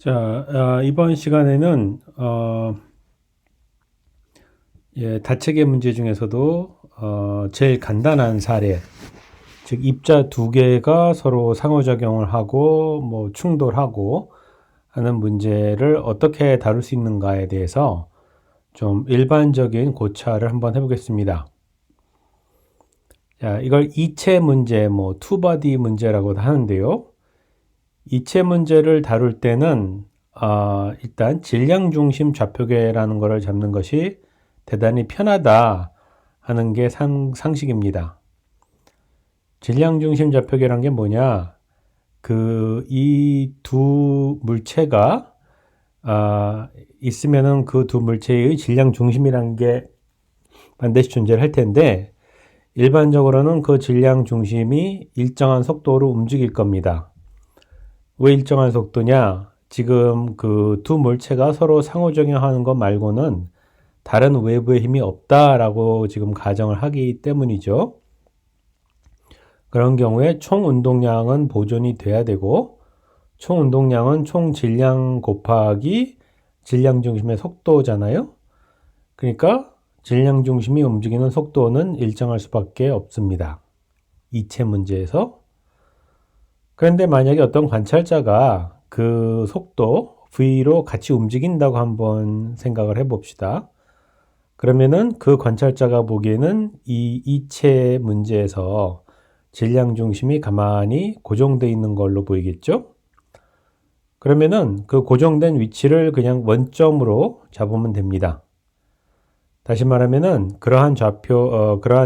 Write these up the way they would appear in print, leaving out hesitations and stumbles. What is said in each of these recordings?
자, 이번 시간에는 다체계 문제 중에서도 제일 간단한 사례, 즉 입자 두 개가 서로 상호작용을 하고 뭐 충돌하고 하는 문제를 어떻게 다룰 수 있는가에 대해서 좀 일반적인 고찰을 한번 해보겠습니다. 자, 이걸 이체 문제, 뭐 투바디 문제라고도 하는데요. 이체 문제를 다룰 때는 일단 질량 중심 좌표계라는 것을 잡는 것이 대단히 편하다 하는 게 상식입니다. 질량 중심 좌표계란 게 뭐냐? 이 두 물체가 있으면은 그 두 물체의 질량 중심이라는 게 반드시 존재를 할 텐데, 일반적으로는 그 질량 중심이 일정한 속도로 움직일 겁니다. 왜 일정한 속도냐? 지금 그 두 물체가 서로 상호작용하는 것 말고는 다른 외부의 힘이 없다라고 지금 가정을 하기 때문이죠. 그런 경우에 총 운동량은 보존이 돼야 되고, 총 운동량은 총 질량 곱하기 질량 중심의 속도잖아요. 그러니까 질량 중심이 움직이는 속도는 일정할 수밖에 없습니다. 이체 문제에서. 그런데 만약에 어떤 관찰자가 그 속도 V로 같이 움직인다고 한번 생각을 해봅시다. 그러면은 그 관찰자가 보기에는 이 이체 문제에서 질량 중심이 가만히 고정되어 있는 걸로 보이겠죠? 그러면은 그 고정된 위치를 그냥 원점으로 잡으면 됩니다. 다시 말하면은 그러한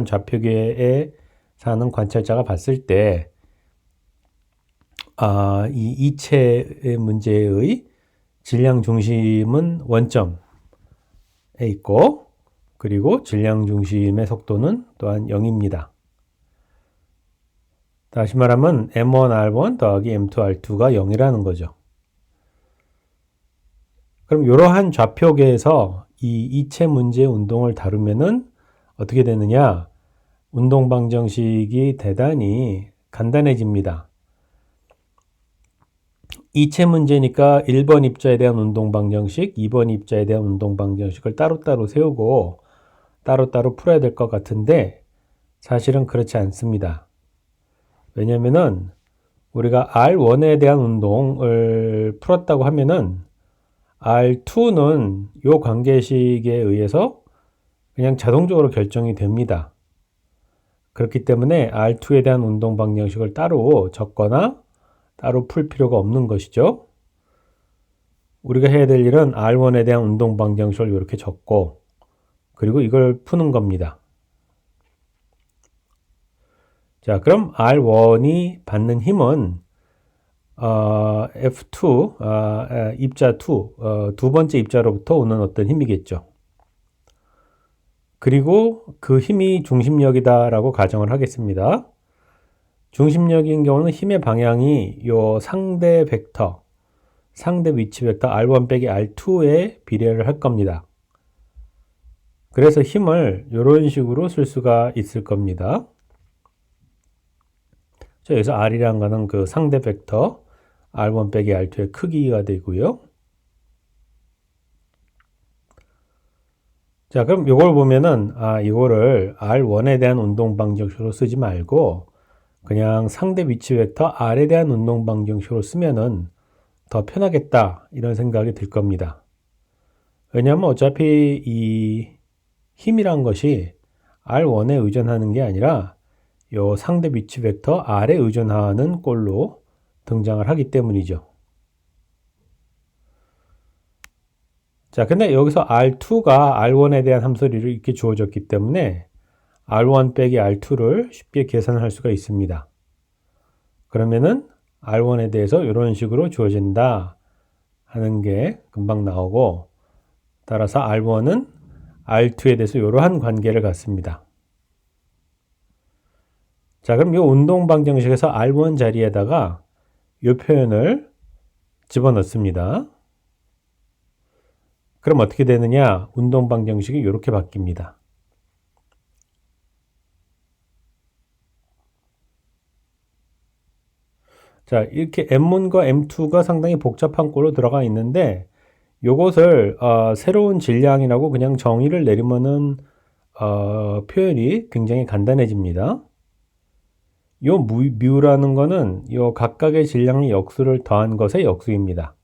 좌표계에 사는 관찰자가 봤을 때 이 이체 문제의 질량 중심은 원점에 있고, 그리고 질량 중심의 속도는 또한 0입니다. 다시 말하면 M1R1 더하기 M2R2가 0이라는 거죠. 그럼 이러한 좌표계에서 이 이체 문제의 운동을 다루면은 어떻게 되느냐? 운동 방정식이 대단히 간단해집니다. 이체 문제니까 1번 입자에 대한 운동 방정식, 2번 입자에 대한 운동 방정식을 따로따로 세우고 따로따로 풀어야 될 것 같은데, 사실은 그렇지 않습니다. 왜냐면은 우리가 R1에 대한 운동을 풀었다고 하면은 R2는 이 관계식에 의해서 그냥 자동적으로 결정이 됩니다. 그렇기 때문에 R2에 대한 운동 방정식을 따로 적거나 따로 풀 필요가 없는 것이죠. 우리가 해야 될 일은 R1에 대한 운동 방정식을 이렇게 적고, 그리고 이걸 푸는 겁니다. 자, 그럼 R1이 받는 힘은 F2, 입자 2, 두 번째 입자로부터 오는 어떤 힘이겠죠. 그리고 그 힘이 중심력이다라고 가정을 하겠습니다. 중심력인 경우는 힘의 방향이 요 상대 벡터, 상대 위치 벡터 R1 빼기 R2에 비례를 할 겁니다. 그래서 힘을 이런 식으로 쓸 수가 있을 겁니다. 여기서 R이라는 거는 그 상대 벡터 R1 빼기 R2의 크기가 되고요. 자, 그럼 이걸 보면은 이거를 R1에 대한 운동 방정식으로 쓰지 말고 그냥 상대 위치 벡터 R에 대한 운동 방정식으로 쓰면은 더 편하겠다 이런 생각이 들 겁니다. 왜냐하면 어차피 이 힘이란 것이 R1에 의존하는 게 아니라 요 상대 위치 벡터 R에 의존하는 꼴로 등장을 하기 때문이죠. 자, 근데 여기서 R2가 R1에 대한 함수를 이렇게 주어졌기 때문에 R1 빼기 R2를 쉽게 계산할 수가 있습니다. 그러면은 R1에 대해서 이런 식으로 주어진다 하는 게 금방 나오고, 따라서 R1은 R2에 대해서 이러한 관계를 갖습니다. 자, 그럼 이 운동 방정식에서 R1 자리에다가 이 표현을 집어넣습니다. 그럼 어떻게 되느냐? 운동 방정식이 이렇게 바뀝니다. 자, 이렇게 M1과 M2가 상당히 복잡한 꼴로 들어가 있는데 요것을 새로운 질량이라고 그냥 정의를 내리면은 표현이 굉장히 간단해집니다. 요 뮤라는 거는 요 각각의 질량의 역수를 더한 것의 역수입니다.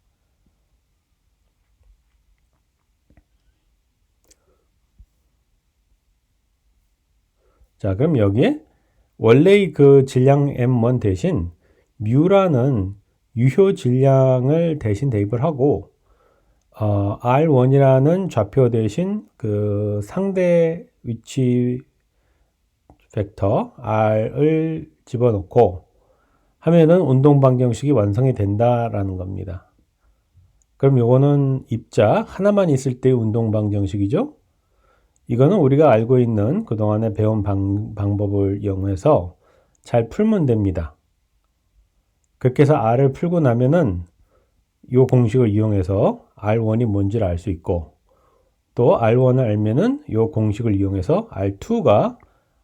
자, 그럼 여기에 원래의 그 질량 M1 대신 뮤라는 유효 질량을 대신 대입을 하고 R1이라는 좌표 대신 그 상대 위치 벡터 R을 집어넣고 하면은 운동 방정식이 완성이 된다라는 겁니다. 그럼 요거는 입자 하나만 있을 때의 운동 방정식이죠. 이거는 우리가 알고 있는 그동안에 배운 방법을 이용해서 잘 풀면 됩니다. 그렇게 해서 R을 풀고 나면은 이 공식을 이용해서 R1이 뭔지를 알 수 있고 또 R1을 알면은 이 공식을 이용해서 R2가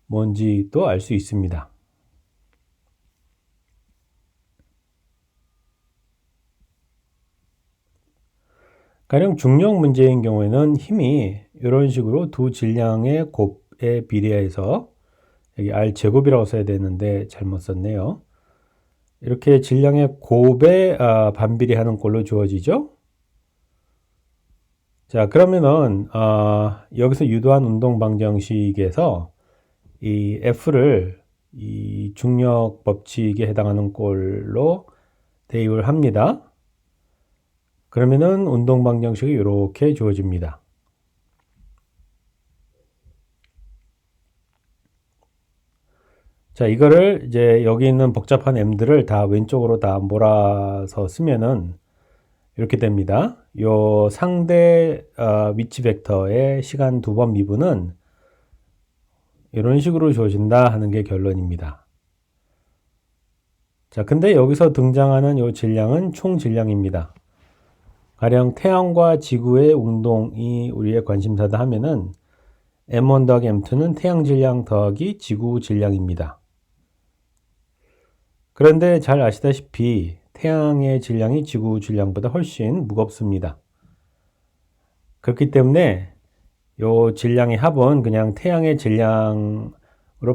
뭔지 또 알 수 있습니다. 가령 중력 문제인 경우에는 힘이 이런 식으로 두 질량의 곱에 비례해서 여기 R 제곱이라고 써야 되는데 잘못 썼네요. 이렇게 질량의 곱에 반비례하는 꼴로 주어지죠. 자, 그러면은 여기서 유도한 운동 방정식에서 이 F를 이 중력 법칙에 해당하는 꼴로 대입을 합니다. 그러면은 운동 방정식이 이렇게 주어집니다. 자, 이거를 이제 여기 있는 복잡한 M들을 다 왼쪽으로 다 몰아서 쓰면은 이렇게 됩니다. 요 상대 위치 벡터의 시간 2번 미분은 이런 식으로 주어진다 하는 게 결론입니다. 자, 근데 여기서 등장하는 요 질량은 총 질량입니다. 가령 태양과 지구의 운동이 우리의 관심사다 하면은 M1 더하기 M2는 태양 질량 더하기 지구 질량입니다. 그런데 잘 아시다시피 태양의 질량이 지구 질량보다 훨씬 무겁습니다. 그렇기 때문에 요 질량의 합은 그냥 태양의 질량으로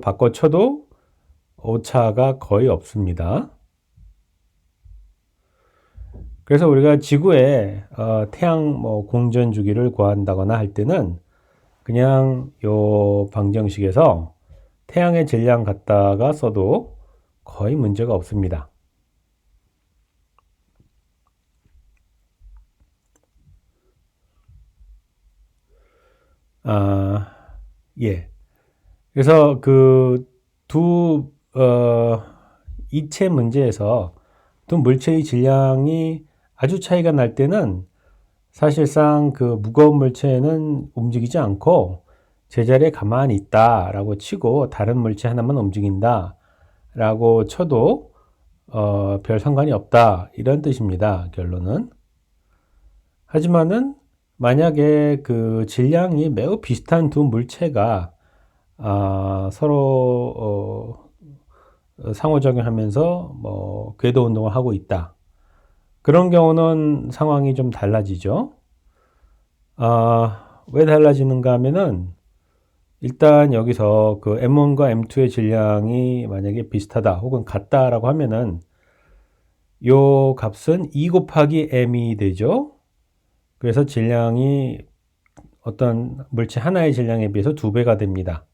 바꿔쳐도 오차가 거의 없습니다. 그래서 우리가 지구의 태양 공전 주기를 구한다거나 할 때는 그냥 요 방정식에서 태양의 질량 갖다가 써도 거의 문제가 없습니다. 예. 그래서 그 이체 문제에서 두 물체의 질량이 아주 차이가 날 때는 사실상 그 무거운 물체는 움직이지 않고 제자리에 가만히 있다라고 치고 다른 물체 하나만 움직인다라고 쳐도 별 상관이 없다 이런 뜻입니다. 결론은. 하지만은 만약에 그 질량이 매우 비슷한 두 물체가 서로 상호작용하면서 궤도 운동을 하고 있다. 그런 경우는 상황이 좀 달라지죠. 왜 달라지는가 하면은 일단 여기서 그 M1과 M2의 질량이 만약에 비슷하다 혹은 같다라고 하면은 요 값은 2 곱하기 M이 되죠. 그래서 질량이 어떤 물체 하나의 질량에 비해서 2배가 됩니다.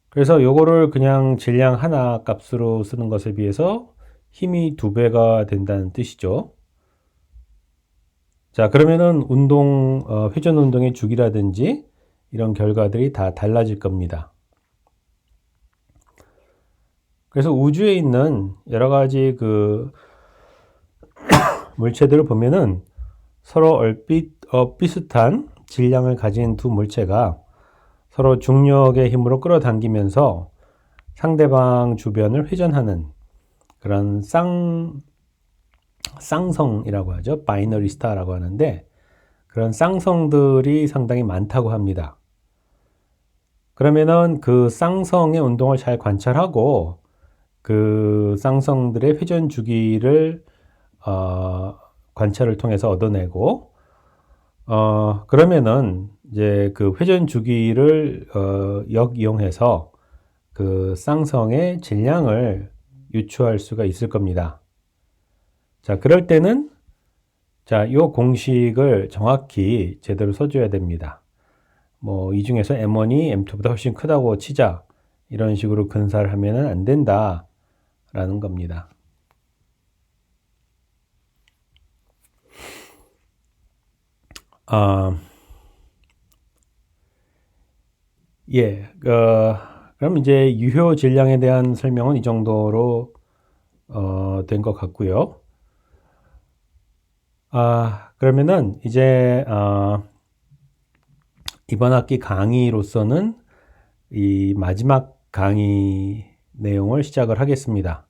그래서 요거를 그냥 질량 하나 값으로 쓰는 것에 비해서 힘이 2배가 된다는 뜻이죠. 자, 그러면은 회전 운동의 주기라든지 이런 결과들이 다 달라질 겁니다. 그래서 우주에 있는 여러 가지 그 물체들을 보면은 서로 얼핏 비슷한 질량을 가진 두 물체가 서로 중력의 힘으로 끌어당기면서 상대방 주변을 회전하는 그런 쌍성이라고 하죠. 바이너리 스타라고 하는데 그런 쌍성들이 상당히 많다고 합니다. 그러면은 그 쌍성의 운동을 잘 관찰하고 그 쌍성들의 회전 주기를 관찰을 통해서 얻어내고, 그러면은 이제 그 회전 주기를 역이용해서 그 쌍성의 질량을 유추할 수가 있을 겁니다. 자, 그럴 때는 자, 요 공식을 정확히 제대로 써줘야 됩니다. 뭐, 이 중에서 M1이 M2보다 훨씬 크다고 치자. 이런 식으로 근사를 하면은 안 된다. 라는 겁니다. 예, 그럼 이제 유효 질량에 대한 설명은 이 정도로 된 것 같고요. 그러면은 이제 이번 학기 강의로서는 이 마지막 강의 내용을 시작을 하겠습니다.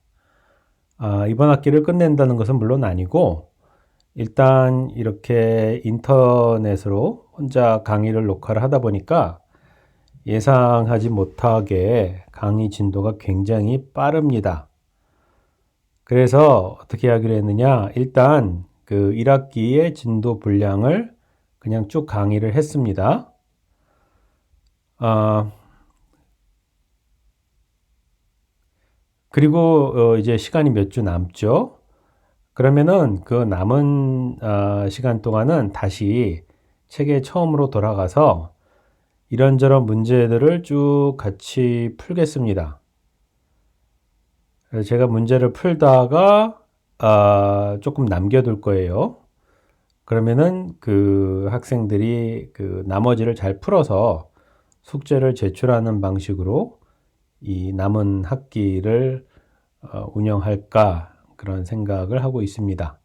이번 학기를 끝낸다는 것은 물론 아니고 일단 이렇게 인터넷으로 혼자 강의를 녹화를 하다 보니까 예상하지 못하게 강의 진도가 굉장히 빠릅니다. 그래서 어떻게 하기로 했느냐, 일단 그 1학기의 진도 분량을 그냥 쭉 강의를 했습니다. 그리고 이제 시간이 몇 주 남죠. 그러면은 그 남은 시간 동안은 다시 책에 처음으로 돌아가서 이런저런 문제들을 쭉 같이 풀겠습니다. 그래서 제가 문제를 풀다가 조금 남겨둘 거예요. 그러면은 그 학생들이 그 나머지를 잘 풀어서 숙제를 제출하는 방식으로 이 남은 학기를 운영할까 그런 생각을 하고 있습니다.